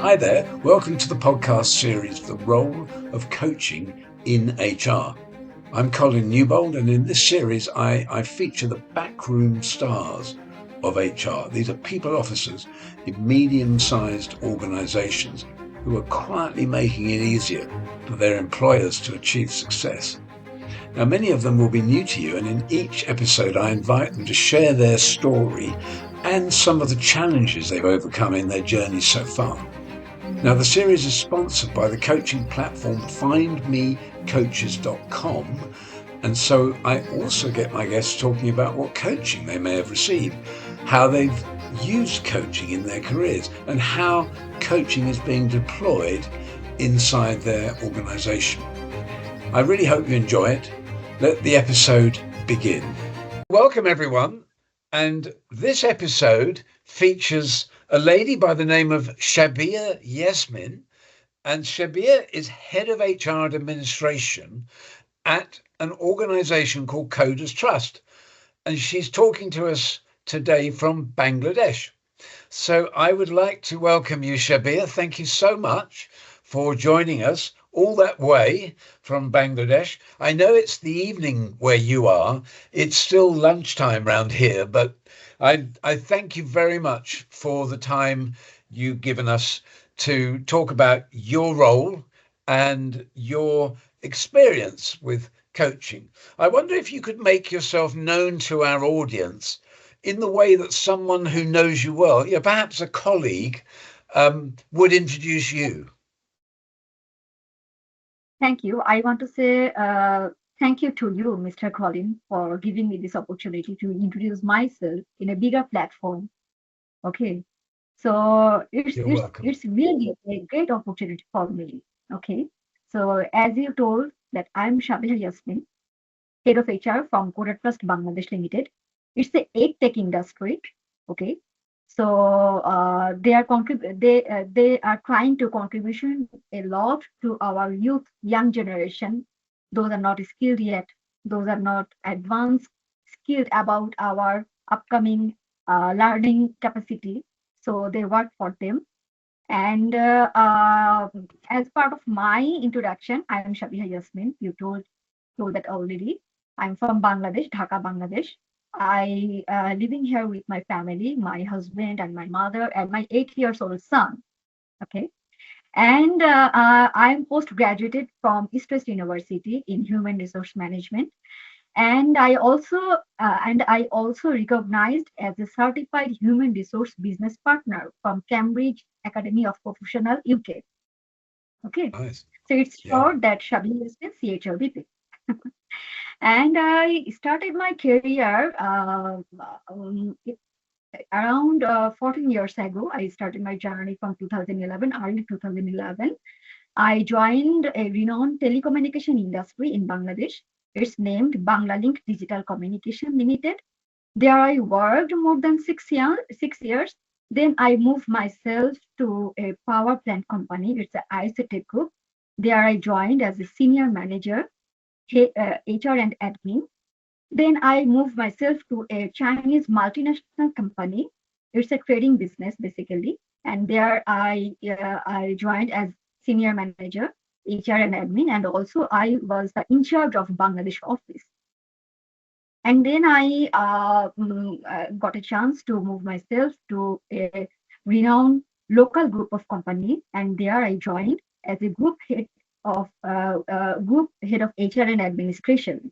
Hi there, welcome to the podcast series, The Role of Coaching in HR. I'm Colin Newbold, and in this series I feature the backroom stars of HR. These are people officers in medium-sized organisations who are quietly making it easier for their employers to achieve success. Now, many of them will be new to you, and in each episode I invite them to share their story and some of the challenges they've overcome in their journey so far. Now, the series is sponsored by the coaching platform findmecoaches.com, and so I also get my guests talking about what coaching they may have received, how they've used coaching in their careers, and how coaching is being deployed inside their organisation. I really hope you enjoy it. Let the episode begin. Welcome, everyone, and this episode features a lady by the name of Shabiha Yeasman, and Shabiha is head of HR administration at an organization called CodersTrust, and she's talking to us today from Bangladesh. So I would like to welcome you, Shabiha. Thank you so much for joining us all that way from Bangladesh. I know it's the evening where you are. It's still lunchtime around here, but I thank you very much for the time you've given us to talk about your role and your experience with coaching. I wonder if you could make yourself known to our audience in the way that someone who knows you well, perhaps a colleague, would introduce you. Thank you. I want to say thank you to you, Mr. Colin, for giving me this opportunity to introduce myself in a bigger platform. Okay, so it's You're it's welcome. it's really a great opportunity for me. Okay, so as you told that I'm Shabiha Yeasman, head of HR from CodersTrust Bangladesh Limited. It's the egg tech industry. Okay, so they are trying to contribution a lot to our youth, young generation. Those are not skilled yet. Those are not advanced skilled about our upcoming learning capacity. So they work for them. And as part of my introduction, I am Shabiha Yeasman. You told that already. I'm from Bangladesh, Dhaka, Bangladesh. I living here with my family, my husband and my mother and my 8 years old son. Okay, and I'm postgraduated from East West University in Human Resource Management, and I also recognized as a certified human resource business partner from Cambridge Academy of Professional UK. Okay, Nice. so it's Yeah. short that Shabiha is with cHRBP. And I started my career around 14 years ago. I started my journey from 2011, early 2011. I joined a renowned telecommunication industry in Bangladesh. It's named Banglalink Digital Communication Limited. There I worked more than 6 years. Then I moved myself to a power plant company. It's an ICT group. There I joined as a senior manager, HR and admin. Then I moved myself to a Chinese multinational company. It's a trading business basically, and there I joined as senior manager, HR and admin, and also I was in charge of Bangladesh office. And then I got a chance to move myself to a renowned local group of company, and there I joined as a group head of HR and administration.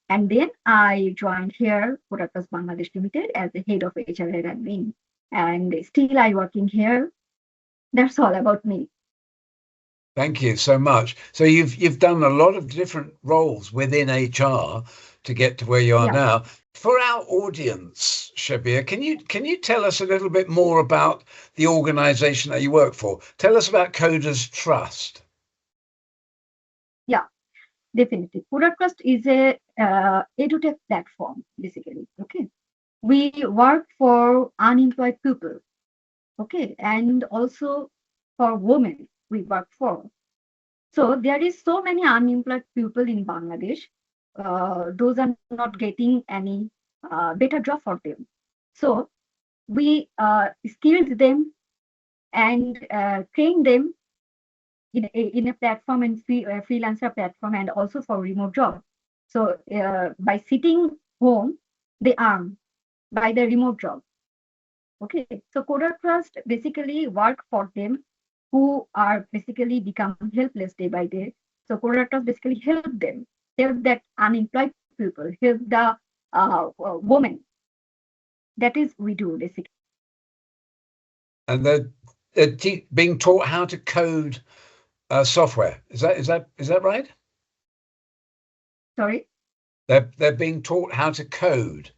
And then I joined here, CodersTrust Bangladesh Limited, as the head of HR and admin. And still I working here. That's all about me. Thank you so much. So you've done a lot of different roles within HR to get to where you are Yeah, now. For our audience, Shabir, can you tell us a little bit more about the organization that you work for? Tell us about Coders Trust. yeah, definitely. CodersTrust is a edutech platform, basically. Okay. We work for unemployed people. Okay. And also for women, we work for. So there is so many unemployed people in Bangladesh. Those are not getting any better job for them. So we skilled them and trained them in a platform and freelancer platform, and also for remote job. So by sitting home, they earn by the remote job. Okay, so Coder Trust basically work for them who are basically become helpless day by day. So Coder Trust basically help that unemployed people, help the women. That is we do basically. And they're being taught how to code software. Is that right? Sorry. They're being taught how to code,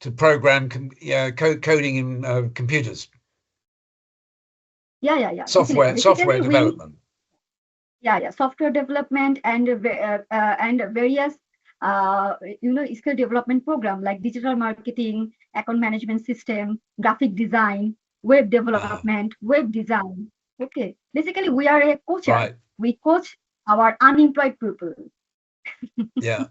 to program coding in computers. Yeah. Definitely. Software Basically, we development. software development and various skill development program like digital marketing, account management system, graphic design, web Ah, development, web design. Okay, basically we are a coacher. right. We coach our unemployed people. Yeah.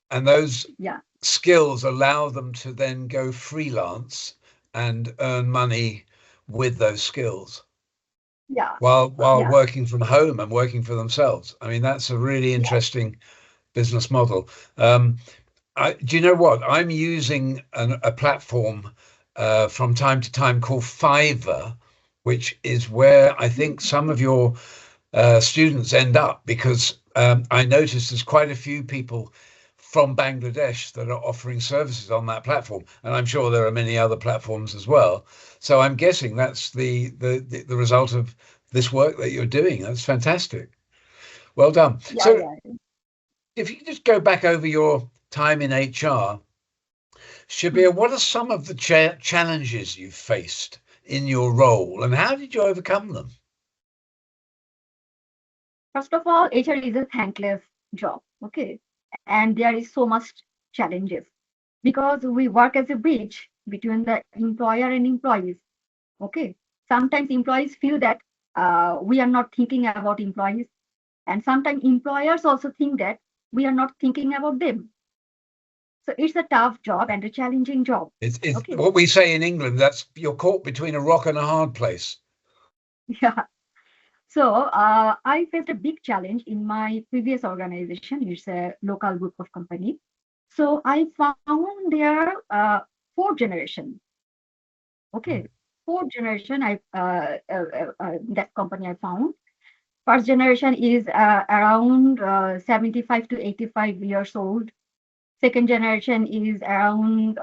And those Yeah, skills allow them to then go freelance and earn money with those skills yeah, while yeah, working from home and working for themselves. I mean, that's a really yeah. interesting business model. Um, do you know what? I'm using a platform from time to time called Fiverr, which is where I think some of your students end up, because I noticed there's quite a few people from Bangladesh that are offering services on that platform, and I'm sure there are many other platforms as well. So I'm guessing that's the result of this work that you're doing. That's fantastic. Well done. Yeah, So yeah. if you just go back over your time in HR, Shabir, Hmm. what are some of the challenges you've faced in your role, and how did you overcome them? First of all, HR is a thankless job. Okay, and there is so much challenges because we work as a bridge between the employer and employees. Okay, sometimes employees feel that we are not thinking about employees, and sometimes employers also think that we are not thinking about them. So it's a tough job and a challenging job. It's Okay. what we say in England. That's you're caught between a rock and a hard place. Yeah. So I faced a big challenge in my previous organization. It's a local group of company. So I found there four generation. Okay, fourth generation. That company I found. First generation is around 75 to 85 years old. Second generation is around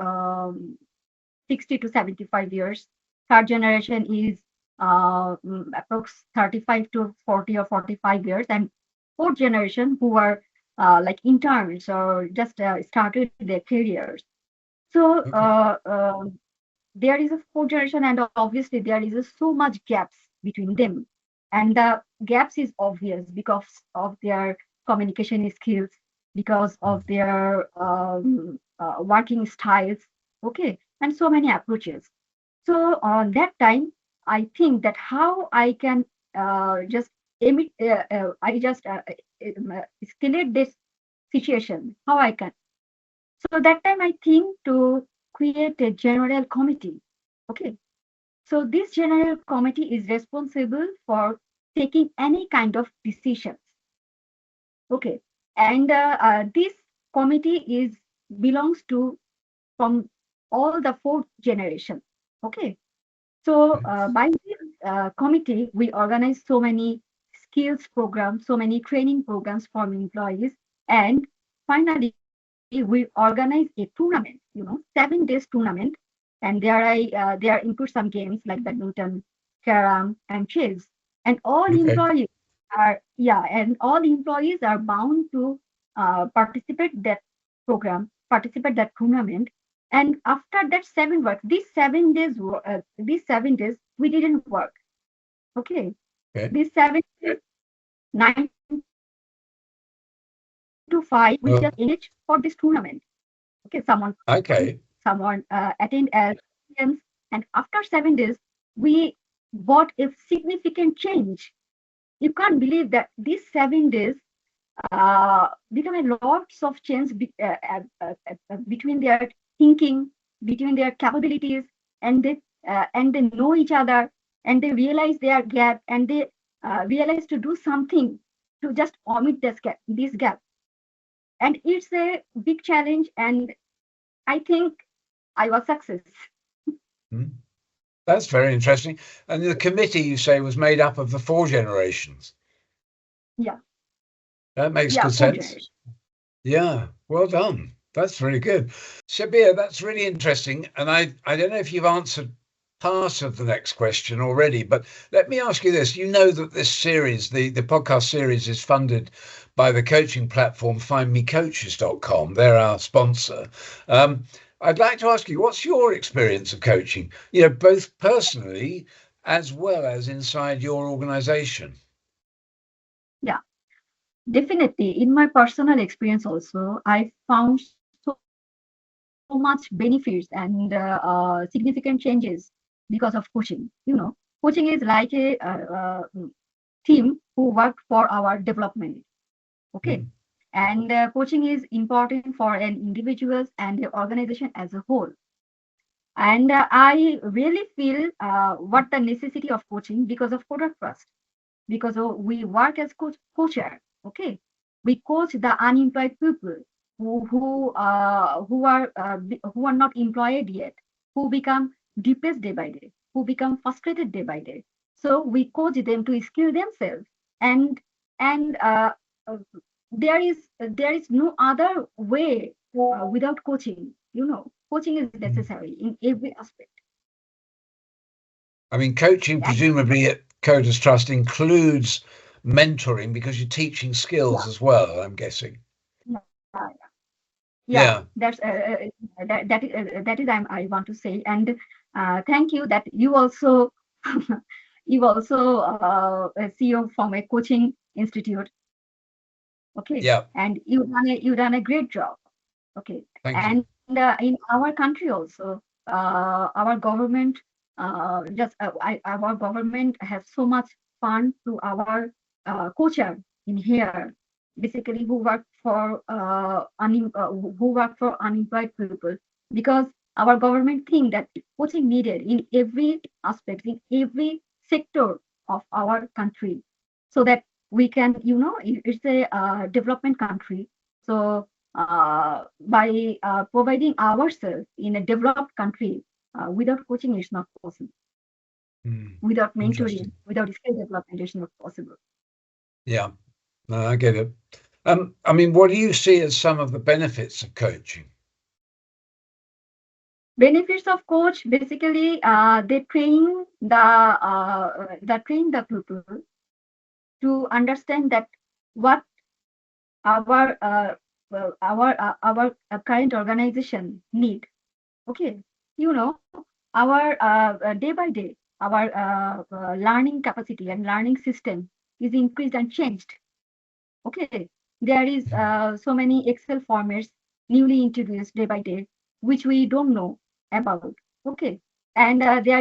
60 to 75 years. Third generation is approx 35 to 40 or 45 years. And fourth generation who are like interns or just started their careers. So Okay. there is a fourth generation, and obviously there is so much gaps between them, and the gaps is obvious because of their communication skills, because of their working styles. Okay, and so many approaches. So on that time I think that how I can just I just escalate this situation, how I can. So that time I think to create a general committee. Okay. So this general committee is responsible for taking any kind of decisions. Okay. And this committee is belongs to from all the fourth generation. Okay. So by this committee, we organize so many skills programs, so many training programs for employees, and finally we organize a tournament. 7 days tournament, and there include some games like badminton, carom, and chess. And Okay. all employees are bound to participate that program, participate that tournament. And after that 7 work, these 7 days we didn't work. Okay, Okay. these 7 days, 9 to 5, we just engage for this Well, tournament. Okay, someone perform, someone okay. attend as audience, and after 7 days, we brought a significant change. You can't believe that these 7 days become a lots of change between their thinking, between their capabilities, and and they know each other, and they realize their gap, and they realize to do something to just omit this gap. And it's a big challenge, and I think I was success. Hmm. That's very interesting. And the committee, you say, was made up of the 4 generations. Yeah, That makes yeah, good four sense. generations. Yeah, well done. That's very good. Shabiha, that's really interesting. And I don't know if you've answered part of the next question already, but let me ask you this. You know that this series, the podcast series, is funded by the coaching platform findmecoaches.com. They're our sponsor. Um, I'd like to ask you, what's your experience of coaching, both personally as well as inside your organization? Yeah, definitely. In my personal experience, also, I found so much benefits and significant changes because of coaching. Coaching is like a team who work for our development. Okay, Hmm. and coaching is important for an individuals and the organization as a whole. And I really feel what the necessity of coaching because of CodersTrust, because we work as coacher. Okay, we coach the unemployed people who are not employed yet, who become depressed day by day, who become frustrated day by day. So we coach them to skill themselves, and and uh, there is no other way without coaching. Coaching is Hmm. necessary in every aspect. I mean, coaching And presumably at CodersTrust includes mentoring because you're teaching skills yeah, as well, I'm guessing. yeah, yeah. Yeah, That is I want to say. And thank you that you also you also a CEO from a coaching institute. Okay, yeah, and you done a great job. Okay, thank you. and in our country also, our government our government has so much fund to our coacher in here, basically who work for unemployed people, because our government think that coaching needed in every aspect, in every sector of our country, so that we can, it's a development country. So by providing ourselves in a developed country, without coaching it's not possible. Hmm. Without mentoring, Interesting. without skill development, it's not possible. Yeah, no, I get it. I mean, what do you see as some of the benefits of coaching? Benefits of coach, basically, they train the people to understand that what our current organization need. Okay, our day by day, our learning capacity and learning system is increased and changed. Okay, there is Hmm. so many Excel formats newly introduced day by day, which we don't know about. Okay, and there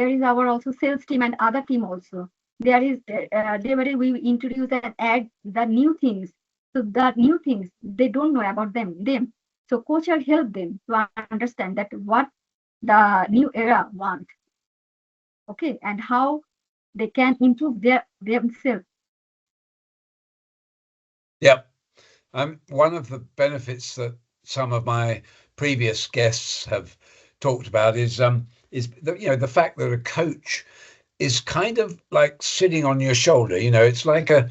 is our also sales team and other team also. There is day by day we introduce and add the new things. So the new things they don't know about them. So coach will help them to understand that what the new era want. Okay, and how they can improve themselves. Yeah, one of the benefits that some of my previous guests have talked about is the fact that a coach is kind of like sitting on your shoulder. It's like a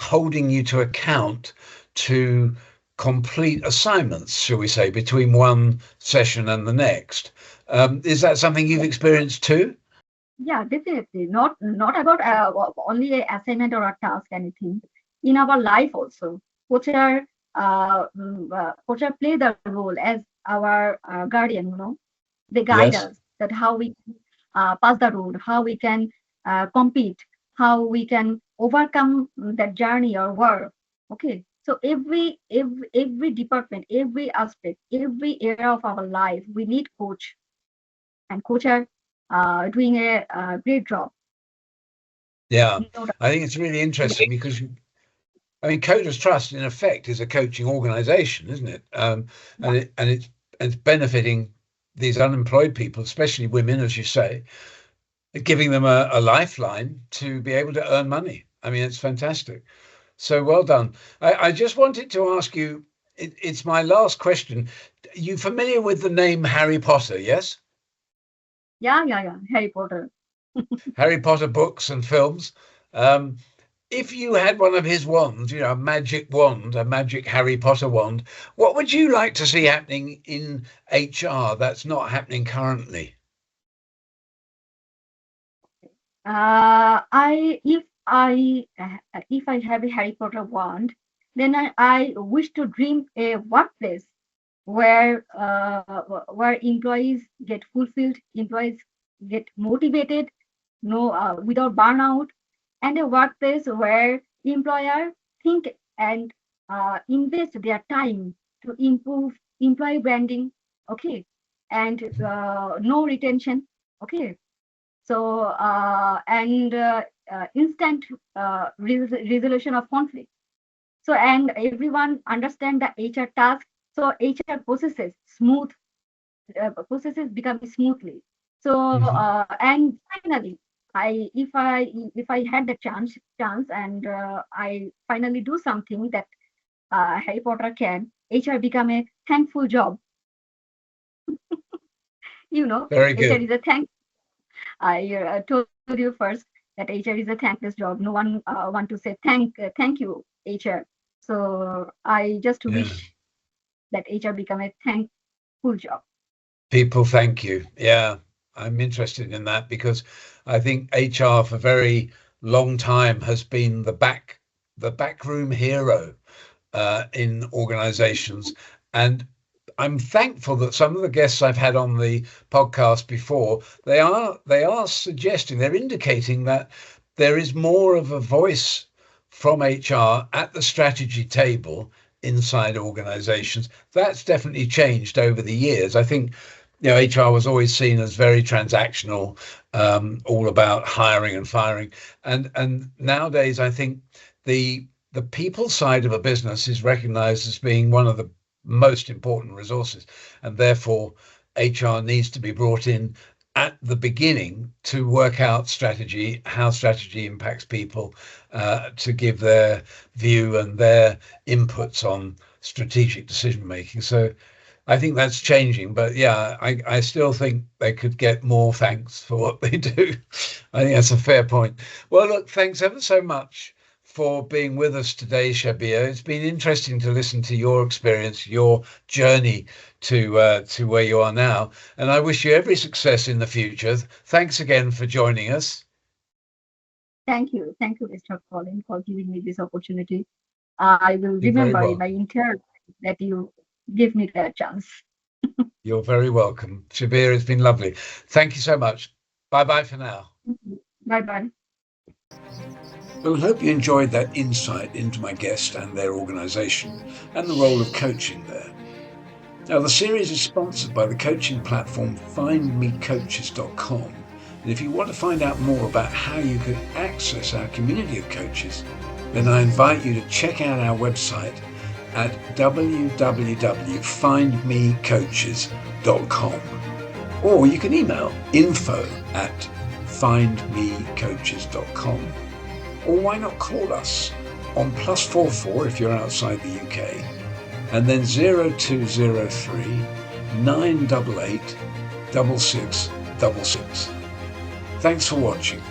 holding you to account to complete assignments, shall we say, between one session and the next. Is that something you've experienced too? Yeah, definitely. Not about only a assignment or a task, anything. In our life also, coach play the role as our guardian. They guide Yes. us that how we pass the road, how we can compete, how we can overcome that journey or work. Okay, so every department, every aspect, every area of our life, we need coach, and coach are doing a great job. Yeah, No doubt. I think it's really interesting because I mean, Coders Trust in effect is a coaching organisation, isn't it? Yeah, And it's benefiting. these unemployed people, especially women, as you say, giving them a lifeline to be able to earn money. I mean, it's fantastic. So well done. I just wanted to ask you, it's my last question. Are you familiar with the name Harry Potter? Yes? Yeah. Harry Potter. Harry Potter books and films. Um, if you had one of his wands, a magic wand, a magic Harry Potter wand, what would you like to see happening in HR that's not happening currently? If I have a Harry Potter wand, then I wish to dream a workplace where employees get fulfilled, employees get motivated, no without burnout, and a workplace where employer think and invest their time to improve employee branding, okay, and no retention, okay. So and instant resolution of conflict. So and everyone understand the HR task. So HR processes become smoothly. So Mhm. and finally, if I had the chance and I finally do something that Harry Potter can, HR become a thankful job. Very HR good. is a thank. I told you first that HR is a thankless job. No one want to say thank you HR. So I just Yeah. wish that HR become a thankful job. People thank you. Yeah, I'm interested in that because I think HR for a very long time has been the backroom hero in organizations. And I'm thankful that some of the guests I've had on the podcast before, they are suggesting, they're indicating that there is more of a voice from HR at the strategy table inside organizations. That's definitely changed over the years. I think HR was always seen as very transactional, all about hiring and firing, and nowadays I think the people side of a business is recognized as being one of the most important resources, and therefore HR needs to be brought in at the beginning to work out strategy, how strategy impacts people, to give their view and their inputs on strategic decision making. So I think that's changing, but yeah, I still think they could get more thanks for what they do. I think that's a fair point. Well, look, thanks ever so much for being with us today, Shabiha. It's been interesting to listen to your experience, your journey to where you are now, and I wish you every success in the future. Thanks again for joining us. Thank you, Mr. Colin, for giving me this opportunity. I will You're very remember in my welcome. entire life that you give me that chance. You're very welcome, Shabiha. It's been lovely. Thank you so much. Bye bye for now. Bye bye. Well, I hope you enjoyed that insight into my guest and their organisation and the role of coaching there. Now, the series is sponsored by the coaching platform findmecoaches.com. And if you want to find out more about how you can access our community of coaches, then I invite you to check out our website at www.findmecoaches.com. Or you can email info@findmecoaches.com. Or why not call us on +44 if you're outside the UK, and then 0203 988 6666. Thanks for watching.